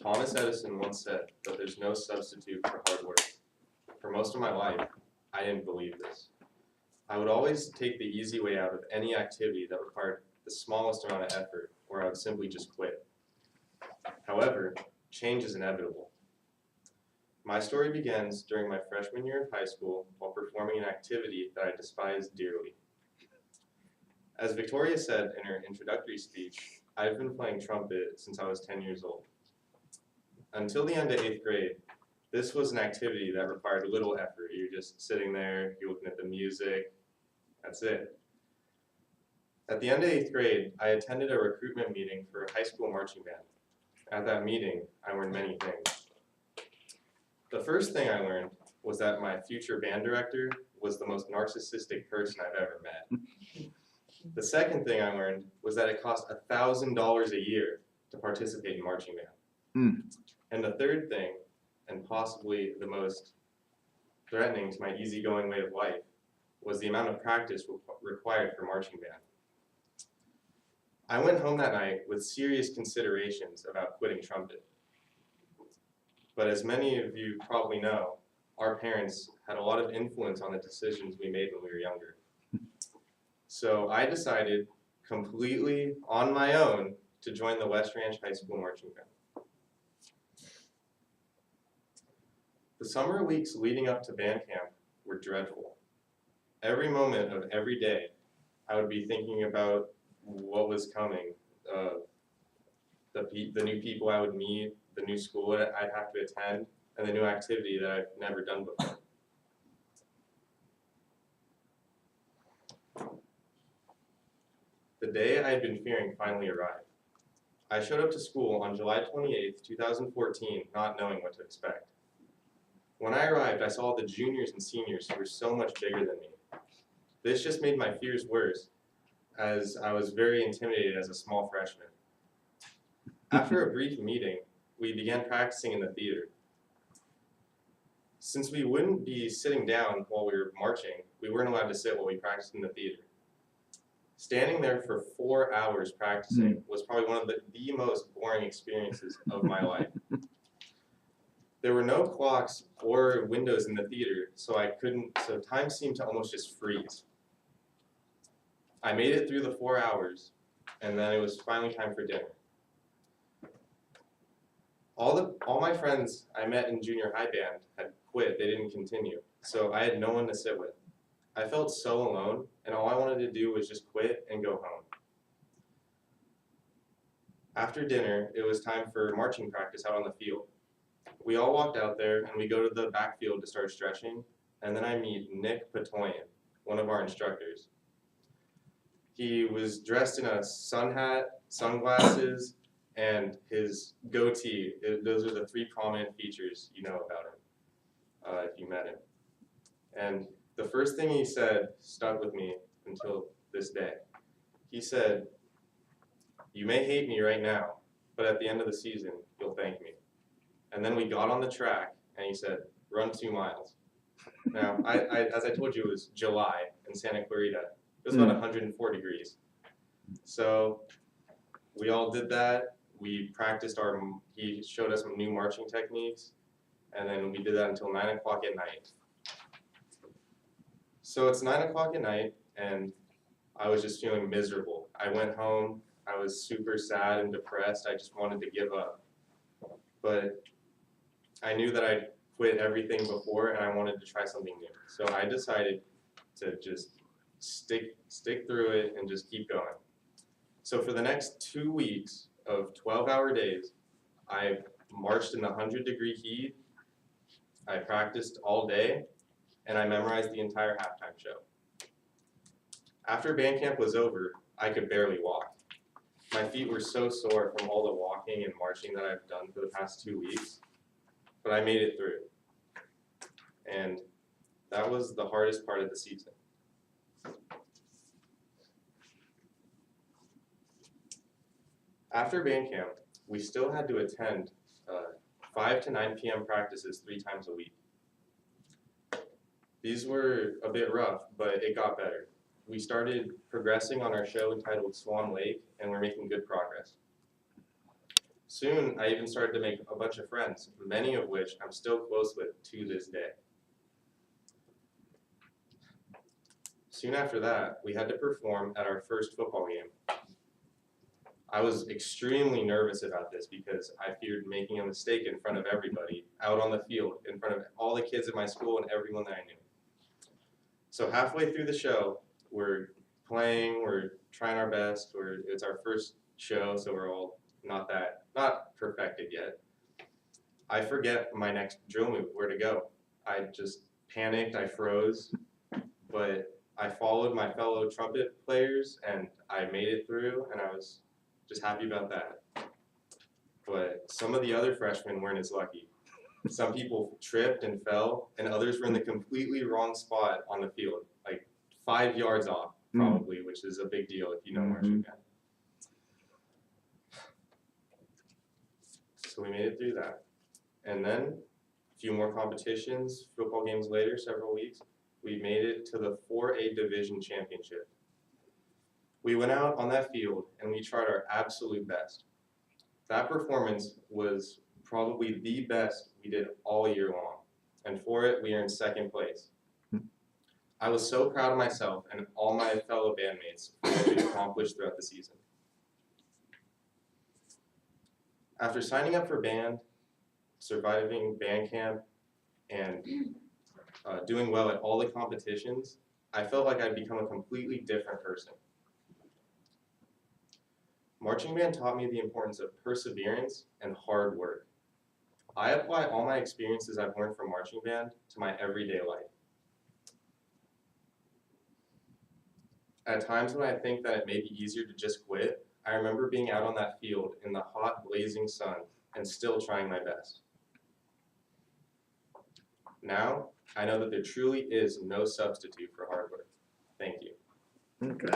Thomas Edison once said that there's no substitute for hard work. For most of my life, I didn't believe this. I would always take the easy way out of any activity that required the smallest amount of effort, or I would simply just quit. However, change is inevitable. My story begins during my freshman year of high school while performing an activity that I despised dearly. As Victoria said in her introductory speech, I've been playing trumpet since I was 10 years old. Until the end of 8th grade, this was an activity that required little effort. You're just sitting there, you're looking at the music, that's it. At the end of 8th grade, I attended a recruitment meeting for a high school marching band. At that meeting, I learned many things. The first thing I learned was that my future band director was the most narcissistic person I've ever met. The second thing I learned was that it cost $1,000 a year to participate in marching band. And the third thing, and possibly the most threatening to my easygoing way of life, was the amount of practice required for marching band. I went home that night with serious considerations about quitting trumpet. But as many of you probably know, our parents had a lot of influence on the decisions we made when we were younger. So I decided completely on my own to join the West Ranch High School marching band. The summer weeks leading up to band camp were dreadful. Every moment of every day, I would be thinking about what was coming, the new people I would meet, the new school that I'd have to attend, and the new activity that I've never done before. The day I had been fearing finally arrived. I showed up to school on July 28th, 2014, not knowing what to expect. When I arrived, I saw the juniors and seniors who were so much bigger than me. This just made my fears worse, as I was very intimidated as a small freshman. After a brief meeting, we began practicing in the theater. Since we wouldn't be sitting down while we were marching, we weren't allowed to sit while we practiced in the theater. Standing there for 4 hours practicing was probably one of the most boring experiences of my life. There were no clocks or windows in the theater, so time seemed to almost just freeze. I made it through the 4 hours, and then it was finally time for dinner. All my friends I met in junior high band had quit, they didn't continue, so I had no one to sit with. I felt so alone, and all I wanted to do was just quit and go home. After dinner, it was time for marching practice out on the field. We all walked out there, and we go to the backfield to start stretching, and then I meet Nick Patoyan, one of our instructors. He was dressed in a sun hat, sunglasses, and his goatee. Those are the 3 prominent features you know about him, if you met him. And the first thing he said stuck with me until this day. He said, "You may hate me right now, but at the end of the season, you'll thank me." And then we got on the track, and he said, "Run 2 miles." Now, as I told you, it was July in Santa Clarita. It was about 104 degrees. So we all did that. We practiced he showed us some new marching techniques, and then we did that until 9 o'clock at night. So it's 9 o'clock at night, and I was just feeling miserable. I went home, I was super sad and depressed. I just wanted to give up. But I knew that I'd quit everything before, and I wanted to try something new. So I decided to just stick through it and just keep going. So for the next 2 weeks of 12-hour days, I marched in the 100-degree heat, I practiced all day, and I memorized the entire halftime show. After band camp was over, I could barely walk. My feet were so sore from all the walking and marching that I've done for the past 2 weeks, but I made it through. And that was the hardest part of the season. After band camp, we still had to attend 5 to 9 p.m. practices 3 times a week. These were a bit rough, but it got better. We started progressing on our show entitled Swan Lake, and we're making good progress. Soon, I even started to make a bunch of friends, many of which I'm still close with to this day. Soon after that, we had to perform at our first football game. I was extremely nervous about this because I feared making a mistake in front of everybody out on the field, in front of all the kids at my school and everyone that I knew. So halfway through the show, we're playing, we're trying our best, it's our first show, so we're all not perfected yet. I forget my next drill move, where to go. I just panicked, I froze, but I followed my fellow trumpet players and I made it through, and I was just happy about that. But some of the other freshmen weren't as lucky. Some people tripped and fell, and others were in the completely wrong spot on the field, like 5 yards off, probably, which is a big deal if you know marching band. So we made it through that. And then a few more competitions, football games later, several weeks, we made it to the 4A Division Championship. We went out on that field and we tried our absolute best. That performance was probably the best we did all year long. And for it, we earned second place. I was so proud of myself and all my fellow bandmates for what we accomplished throughout the season. After signing up for band, surviving band camp, and doing well at all the competitions, I felt like I'd become a completely different person. Marching band taught me the importance of perseverance and hard work. I apply all my experiences I've learned from marching band to my everyday life. At times when I think that it may be easier to just quit, I remember being out on that field in the hot, blazing sun and still trying my best. Now, I know that there truly is no substitute for hard work. Thank you. Okay.